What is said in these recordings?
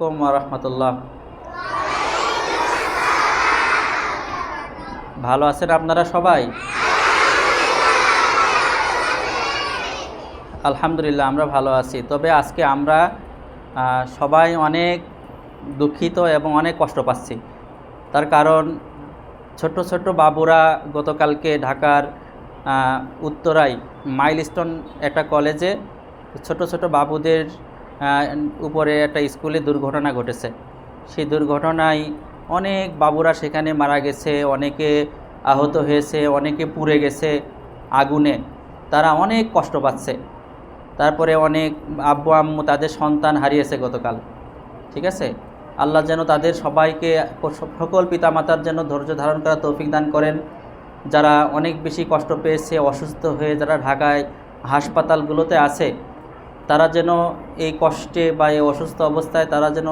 আলাইকুম ওয়া রাহমাতুল্লাহ। ভালো আছেন আপনারা সবাই? আলহামদুলিল্লাহ আমরা ভালো আছি। তবে আজকে আমরা সবাই অনেক দুঃখিত এবং অনেক কষ্ট পাচ্ছি। তার কারণ ছোট ছোট বাবুরা গতকালকে ঢাকার উত্তরায় মাইলস্টোন একটা কলেজে ছোট ছোট বাবুদের উপরে একটা স্কুলে দুর্ঘটনা ঘটেছে। সেই দুর্ঘটনায় অনেক বাবুরা সেখানে মারা গেছে, অনেকে আহত হয়েছে, অনেকে পুড়ে গেছে আগুনে। তারা অনেক কষ্ট পাচ্ছে। তারপরে অনেক আব্বু আম্মু তাদের সন্তান হারিয়েছে গতকাল। ঠিক আছে, আল্লাহ যেন তাদের সবাইকে, সকল পিতামাতার যেন ধৈর্য ধারণ করা তৌফিক দান করেন। যারা অনেক বেশি কষ্ট পেয়েছে, অসুস্থ হয়ে যারা ঢাকায় হাসপাতালগুলোতে আছে, তারা যেন এই কষ্টে বা এই অসুস্থ অবস্থায় তারা যেন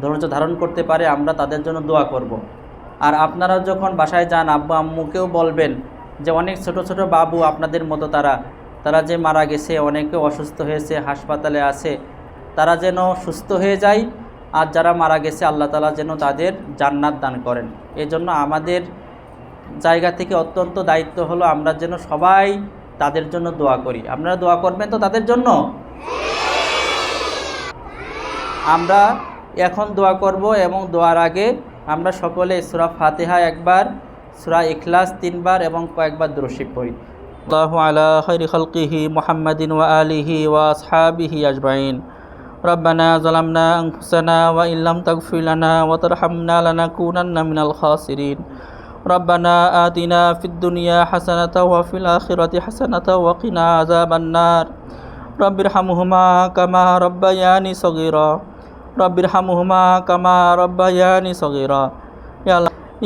ধৈর্য ধারণ করতে পারে, আমরা তাদের জন্য দোয়া করব। আর আপনারা যখন বাসায় যান আব্বু আম্মুকেও বলবেন যে অনেক ছোট ছোট বাবু আপনাদের মতো তারা যে মারা গেছে, অনেকে অসুস্থ হয়েছে, হাসপাতালে আছে, তারা যেন সুস্থ হয়ে যায়। আর যারা মারা গেছে আল্লাহ তাআলা যেন তাদের জান্নাত দান করেন। এজন্য আমাদের জায়গা থেকে অত্যন্ত দায়িত্ব হলো আমরা যেন সবাই তাদের জন্য দোয়া করি। আপনারা দোয়া করবেন তো তাদের জন্য? আমরা এখন দোয়া করব এবং দোয়ার আগে আমরা সকলে সূরা ফাতিহা একবার, সূরা ইখলাস 3 বার এবং কয়েকবার দুরূদ শরীফ পড়ি। আল্লাহু আলা খায়রি খালকিহি মুহাম্মাদিন ওয়া আলিহি ওয়া আসহাবিহি আজমাইন। রব্বানা যালামনা আনফুসানা ওয়া ইল্লাম তাগফির লানা ওয়া তারহামনা লানাকুনান্না মিনাল খাসিরিন। রব্বানা আতিনা ফিদ দুনিয়া হাসানাতাও ওয়া ফিল আখিরাতি হাসানাতাও ওয়া কিনা আযাবান্নার। রব্বিরহামহুমা কামা রাব্বায়ানি সগীরা। রব্বিরহামহুমা কামা রাব্বায়ানি সগীরা।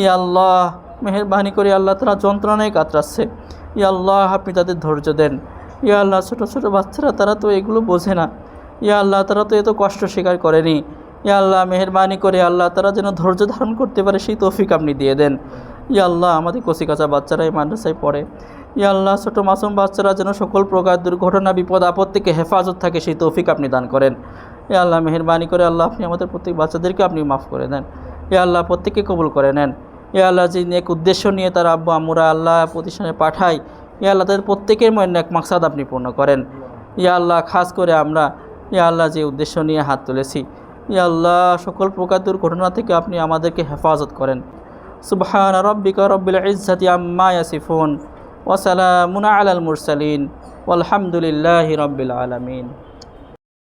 ইয়া আল্লাহ, মেহেরবানি করে আল্লাহ তারা যন্ত্রণায় কাতরাচ্ছে। ইয়া আল্লাহ, আপনি তাদের ধৈর্য দেন। ইয়া আল্লাহ, ছোটো ছোটো বাচ্চারা তারা তো এগুলো বোঝে না। ইয়া আল্লাহ, তারা তো এত কষ্ট স্বীকার করেনি। ইয়া আল্লাহ, মেহেরবানি করে আল্লাহ তারা যেন ধৈর্য ধারণ করতে পারে সেই তৌফিক আপনি দিয়ে দেন। ইয়া আল্লাহ, আমাদের কচিকাঁচা বাচ্চারা এই মাদ্রাসায় পড়ে। ইয়া আল্লাহ, ছোটো মাসুম বাচ্চারা যেন সকল প্রকার দুর্ঘটনা বিপদ আপদ থেকে হেফাজত থাকে সেই তৌফিক আপনি দান করেন। ইয়া আল্লাহ, মেহেরবানি করে আল্লাহ আপনি আমাদের প্রত্যেক বাচ্চাদেরকে আপনি মাফ করে দেন। ইয়া আল্লাহ, প্রত্যেককে কবুল করে নেন। ইয়া আল্লাহ, যে নেক উদ্দেশ্য নিয়ে তার আব্বু আম্মুরা আল্লাহ প্রতিষ্ঠানে পাঠায়, ইয়া আল্লাহ তাদের প্রত্যেকের মনে নেক মাকসাদ আপনি পূর্ণ করেন। ইয়া আল্লাহ, খাস করে আমরা ইয়া আল্লাহ যে উদ্দেশ্য নিয়ে হাত তুলেছি, ইয়া আল্লাহ সকল প্রকার দুর্ঘটনা থেকে আপনি আমাদেরকে হেফাজত করেন। সুবহানা রাব্বিকা রাব্বিল ইজ্জাতি আম্মা ইয়াসিফুন ওয়া সালামুন আলাল মুরসালিন ওয়ালহামদুলিল্লাহি রাব্বিল আলামিন।